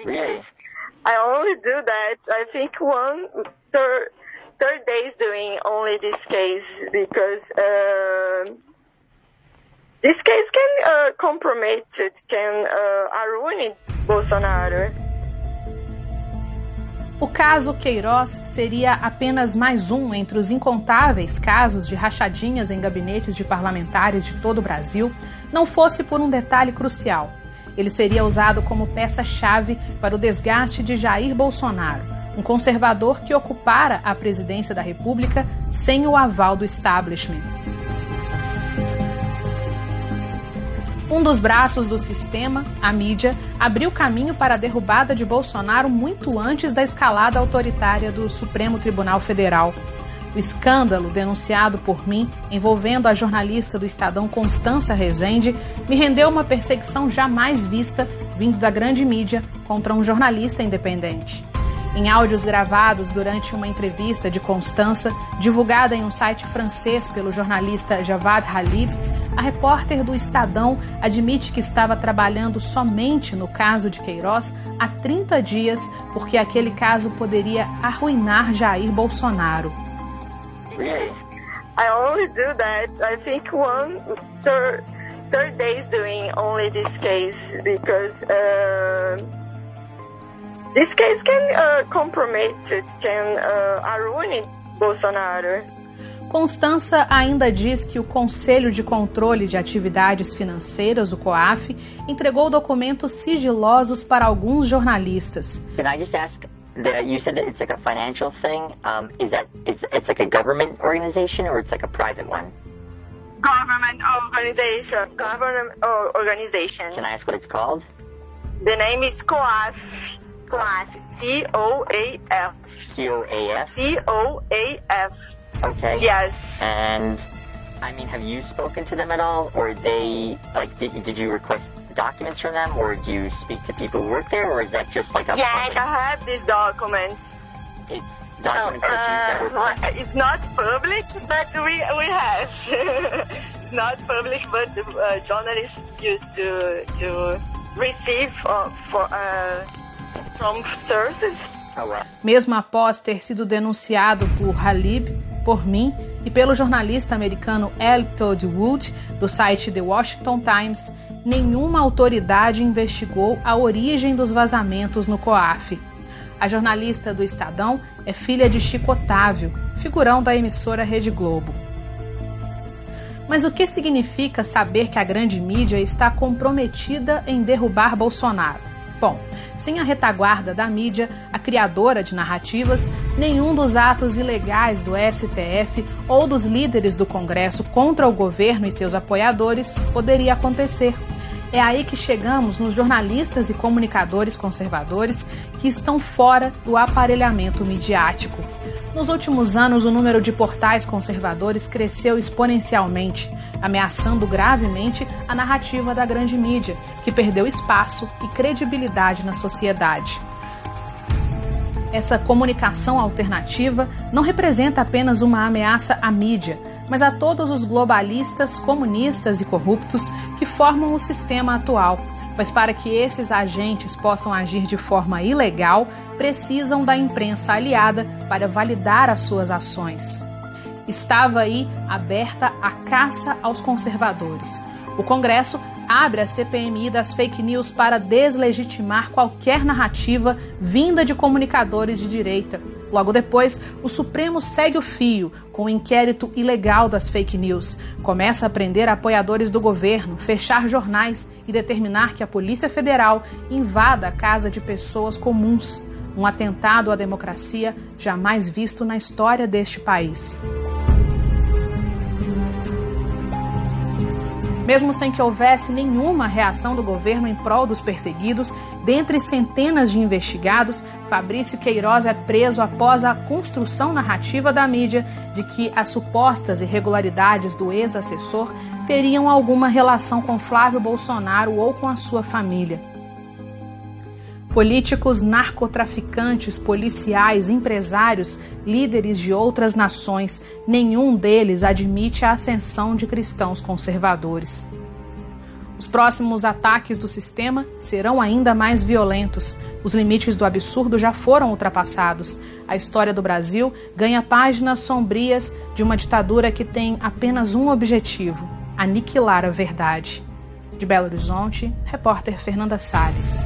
Really? I only do that, I think, third days doing only this case, because this case can compromise, it can ruin Bolsonaro. O caso Queiroz seria apenas mais um entre os incontáveis casos de rachadinhas em gabinetes de parlamentares de todo o Brasil, não fosse por um detalhe crucial. Ele seria usado como peça-chave para o desgaste de Jair Bolsonaro, um conservador que ocupara a presidência da República sem o aval do establishment. Um dos braços do sistema, a mídia, abriu caminho para a derrubada de Bolsonaro muito antes da escalada autoritária do Supremo Tribunal Federal. O escândalo denunciado por mim, envolvendo a jornalista do Estadão Constança Rezende, me rendeu uma perseguição jamais vista vindo da grande mídia contra um jornalista independente. Em áudios gravados durante uma entrevista de Constança, divulgada em um site francês pelo jornalista Javad Halib, a repórter do Estadão admite que estava trabalhando somente no caso de Queiroz há 30 dias, porque aquele caso poderia arruinar Jair Bolsonaro. Really? I only do that, I think, third days doing only this case, because this case can compromise, it can ruin Bolsonaro. Constança ainda diz que o Conselho de Controle de Atividades Financeiras, o COAF, entregou documentos sigilosos para alguns jornalistas. Can I just ask, you said that it's like a financial thing. Is that it's like a government organization or it's like a private one? Government organization. Can I ask what it's called? The name is COAF. COAF. C-O-A-F. C-O-A-F? C-O-A-F. Okay. Yes. And, I mean, have you spoken to them at all? Or they, like, did you request documents from them? Or do you speak to people who work there? Or is that just like a... Yes, I have these documents. It's documents it's not public, but we have. It's not public, but journalists used to receive from sources. Oh, well. Mesmo após ter sido denunciado por Halib, por mim e pelo jornalista americano L. Todd Wood, do site The Washington Times, nenhuma autoridade investigou a origem dos vazamentos no COAF. A jornalista do Estadão é filha de Chico Otávio, figurão da emissora Rede Globo. Mas o que significa saber que a grande mídia está comprometida em derrubar Bolsonaro? Bom, sem a retaguarda da mídia, a criadora de narrativas, nenhum dos atos ilegais do STF ou dos líderes do Congresso contra o governo e seus apoiadores poderia acontecer. É aí que chegamos nos jornalistas e comunicadores conservadores que estão fora do aparelhamento midiático. Nos últimos anos, o número de portais conservadores cresceu exponencialmente, ameaçando gravemente a narrativa da grande mídia, que perdeu espaço e credibilidade na sociedade. Essa comunicação alternativa não representa apenas uma ameaça à mídia, mas a todos os globalistas, comunistas e corruptos que formam o sistema atual, pois para que esses agentes possam agir de forma ilegal, precisam da imprensa aliada para validar as suas ações. Estava aí aberta a caça aos conservadores. O Congresso abre a CPMI das fake news para deslegitimar qualquer narrativa vinda de comunicadores de direita. Logo depois, o Supremo segue o fio com o inquérito ilegal das fake news. Começa a prender apoiadores do governo, fechar jornais e determinar que a Polícia Federal invada a casa de pessoas comuns. Um atentado à democracia jamais visto na história deste país. Mesmo sem que houvesse nenhuma reação do governo em prol dos perseguidos, dentre centenas de investigados, Fabrício Queiroz é preso após a construção narrativa da mídia de que as supostas irregularidades do ex-assessor teriam alguma relação com Flávio Bolsonaro ou com a sua família. Políticos, narcotraficantes, policiais, empresários, líderes de outras nações, nenhum deles admite a ascensão de cristãos conservadores. Os próximos ataques do sistema serão ainda mais violentos. Os limites do absurdo já foram ultrapassados. A história do Brasil ganha páginas sombrias de uma ditadura que tem apenas um objetivo: aniquilar a verdade. De Belo Horizonte, repórter Fernanda Salles.